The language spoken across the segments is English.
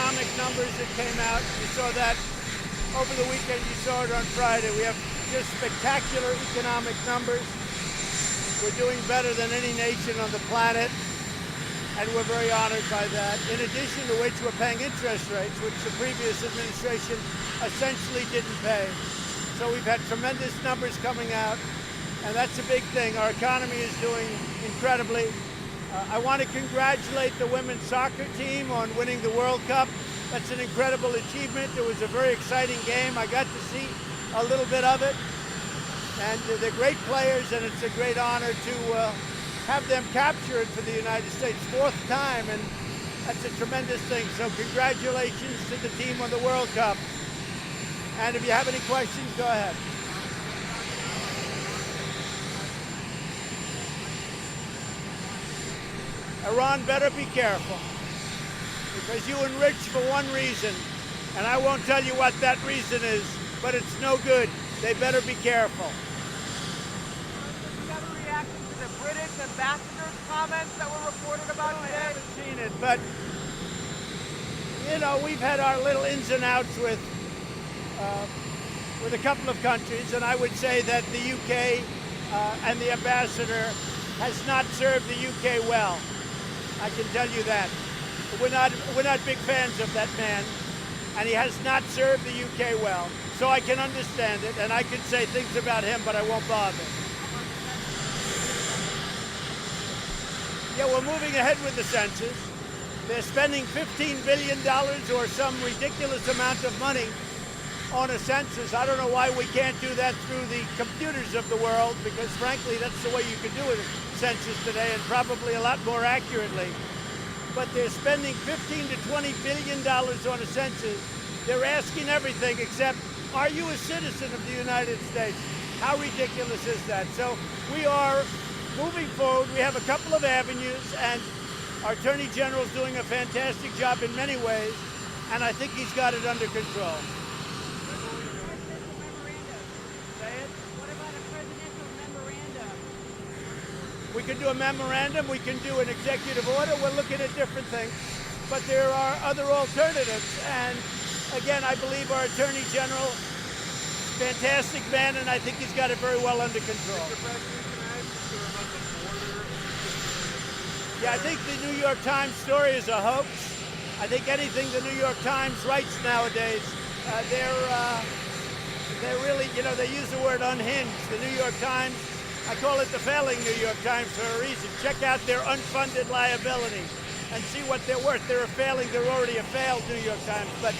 economic numbers that came out. You saw that over the weekend. You saw it on Friday. We have just spectacular economic numbers. We're doing better than any nation on the planet, and we're very honored by that. In addition to which, we're paying interest rates, which the previous administration essentially didn't pay. So we've had tremendous numbers coming out, and that's a big thing. Our economy is doing incredibly. I want to congratulate the women's soccer team on winning the World Cup. That's an incredible achievement. It was a very exciting game. I got to see a little bit of it. And they're great players, and it's a great honor to have them capture it for the United States, fourth time, and that's a tremendous thing. So congratulations to the team on the World Cup. And if you have any questions, go ahead. Iran better be careful, because you enrich for one reason, and I won't tell you what that reason is, but it's no good. They better be careful. You have a reaction to the British ambassador's comments that were reported about today? I haven't seen it, but, you know, we've had our little ins and outs with a couple of countries, and I would say that the UK and the ambassador has not served the UK well. I can tell you that. We're not big fans of that man, and he has not served the UK well. So I can understand it, and I can say things about him, but I won't bother. Yeah, we're moving ahead with the census. They're spending $15 billion or some ridiculous amount of money on a census. I don't know why we can't do that through the computers of the world, because frankly, that's the way you can do a census today, and probably a lot more accurately. But they're spending $15 to $20 billion on a census. They're asking everything except, are you a citizen of the United States? How ridiculous is that? So we are moving forward. We have a couple of avenues, and our Attorney General is doing a fantastic job in many ways, and I think he's got it under control. We can do a memorandum, we can do an executive order, we're looking at different things, but there are other alternatives. And again, I believe our Attorney General, fantastic man, and I think he's got it very well under control. Yeah, I think the New York Times story is a hoax. I think anything the New York Times writes nowadays, they're really, you know, they use the word unhinged. The New York Times, I call it the failing New York Times for a reason. Check out their unfunded liability and see what they're worth. They're a failing, they're already a failed New York Times. But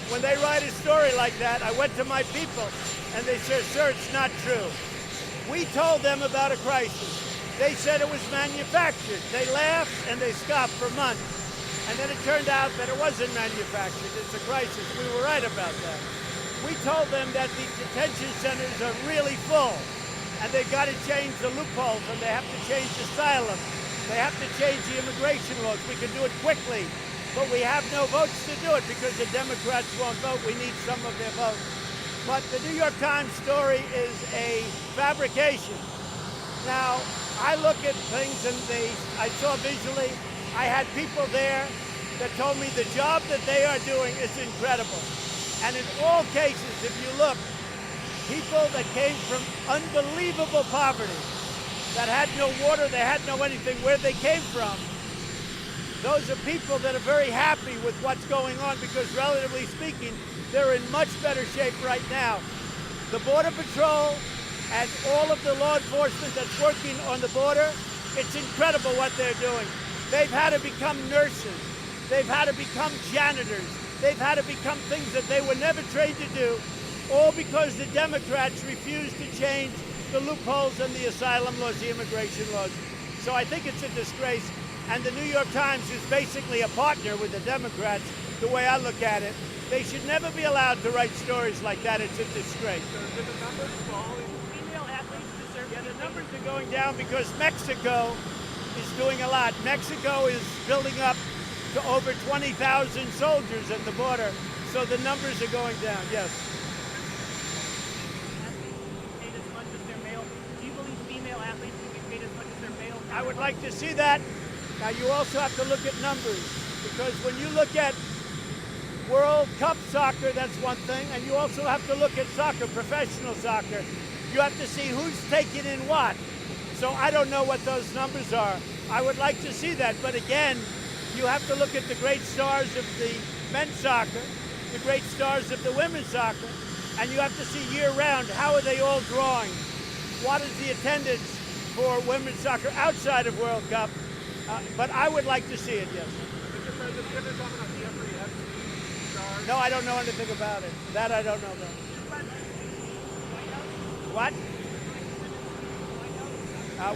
when they write a story like that, I went to my people and they said, sir, it's not true. We told them about a crisis. They said it was manufactured. They laughed and they scoffed for months. And then it turned out that it wasn't manufactured. It's a crisis. We were right about that. We told them that the detention centers are really full, and they've got to change the loopholes, and they have to change asylum. They have to change the immigration laws. We can do it quickly, but we have no votes to do it because the Democrats won't vote. We need some of their votes. But the New York Times story is a fabrication. Now, I look at things and I saw visually, I had people there that told me the job that they are doing is incredible. And in all cases, if you look, people that came from unbelievable poverty, that had no water, they had no anything, where they came from, those are people that are very happy with what's going on because, relatively speaking, they're in much better shape right now. The Border Patrol and all of the law enforcement that's working on the border, it's incredible what they're doing. They've had to become nurses. They've had to become janitors. They've had to become things that they were never trained to do, all because the Democrats refused to change the loopholes and the asylum laws, the immigration laws. So I think it's a disgrace. And the New York Times is basically a partner with the Democrats, the way I look at it. They should never be allowed to write stories like that. It's a disgrace. So did the numbers fall? Female athletes deserve. Yeah, the numbers are going down because Mexico is doing a lot. Mexico is building up to over 20,000 soldiers at the border, so the numbers are going down, yes. Paid as much as their male. Do you believe female athletes can be paid as much as their male? I would like to see that. Now, you also have to look at numbers, because when you look at World Cup soccer, that's one thing, and you also have to look at soccer, professional soccer. You have to see who's taking in what. So I don't know what those numbers are. I would like to see that, but again, you have to look at the great stars of the men's soccer, the great stars of the women's soccer, and you have to see year-round, how are they all drawing? What is the attendance for women's soccer outside of World Cup? But I would like to see it, yes. Mr. President, you ever comment on Jeffrey Epstein charge? No, I don't know anything about it. That I don't know about. What?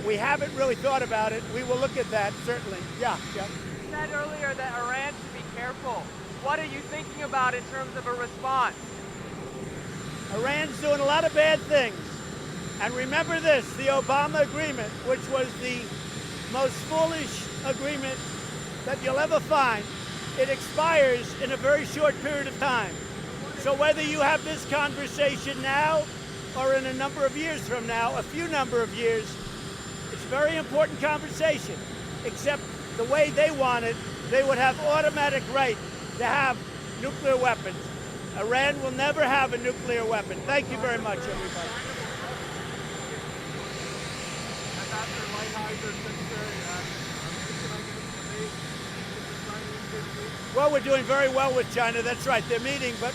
We haven't really thought about it. We will look at that, certainly. Yeah. You said earlier that Iran should be careful. What are you thinking about in terms of a response? Iran's doing a lot of bad things. And remember this, the Obama agreement, which was the most foolish agreement that you'll ever find, it expires in a very short period of time. So whether you have this conversation now or in a number of years from now, a few number of years, it's a very important conversation, except the way they want it, they would have automatic right to have nuclear weapons. Iran will never have a nuclear weapon. Thank you very much, everybody. Well, we're doing very well with China. That's right. They're meeting, but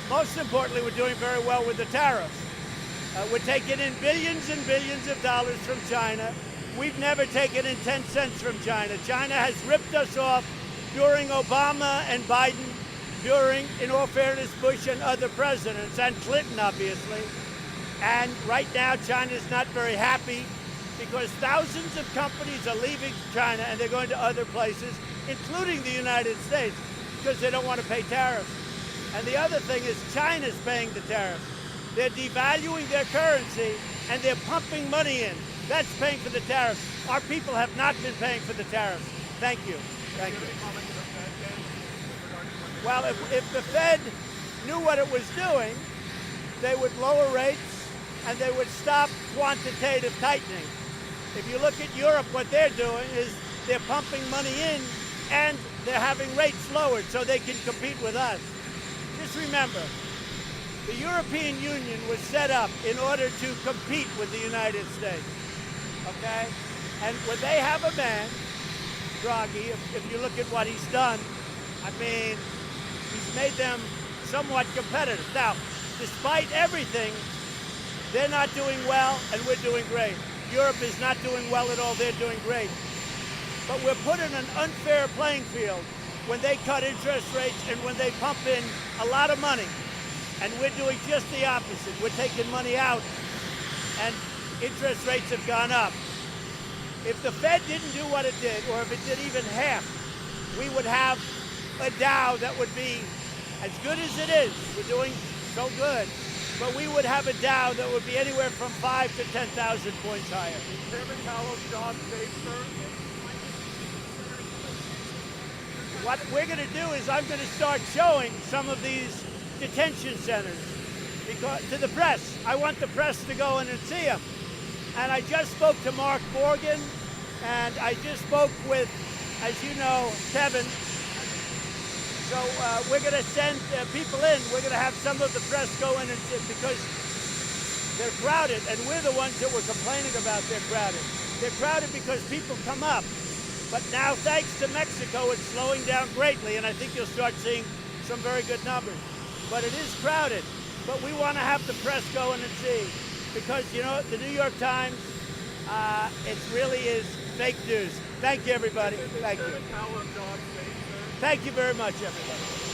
most importantly, we're doing very well with the tariffs. We're taking in billions and billions of dollars from China. We've never taken in 10 cents from China. China has ripped us off during Obama and Biden, during, in all fairness, Bush and other presidents, and Clinton, obviously. And right now, China's not very happy because thousands of companies are leaving China and they're going to other places, including the United States, because they don't want to pay tariffs. And the other thing is China's paying the tariffs. They're devaluing their currency and they're pumping money in. That's paying for the tariffs. Our people have not been paying for the tariffs. Thank you. Thank you. Well, if the Fed knew what it was doing, they would lower rates and they would stop quantitative tightening. If you look at Europe, what they're doing is they're pumping money in and they're having rates lowered so they can compete with us. Just remember, the European Union was set up in order to compete with the United States, okay? And when they have a man, Draghi, if you look at what he's done, I mean, he's made them somewhat competitive. Now, despite everything, they're not doing well and we're doing great. Europe is not doing well at all, they're doing great. But we're put in an unfair playing field when they cut interest rates and when they pump in a lot of money. And we're doing just the opposite. We're taking money out and interest rates have gone up. If the Fed didn't do what it did, or if it did even half, we would have a Dow that would be as good as it is. We're doing so good. But we would have a Dow that would be anywhere from 5,000 to 10,000 points higher. Is Chairman Powell's job safe, sir? What we're going to do is I'm going to start showing some of these detention centers to the press. I want the press to go in and see them. And I just spoke to Mark Morgan, and I just spoke with, as you know, Kevin. So we're going to send people in. We're going to have some of the press go in and sit because they're crowded, and we're the ones that were complaining about they're crowded. They're crowded because people come up. But now, thanks to Mexico, it's slowing down greatly, and I think you'll start seeing some very good numbers. But it is crowded. But we want to have the press go in and see. Because, you know, the New York Times, it really is fake news. Thank you, everybody. Thank you. Thank you very much, everybody.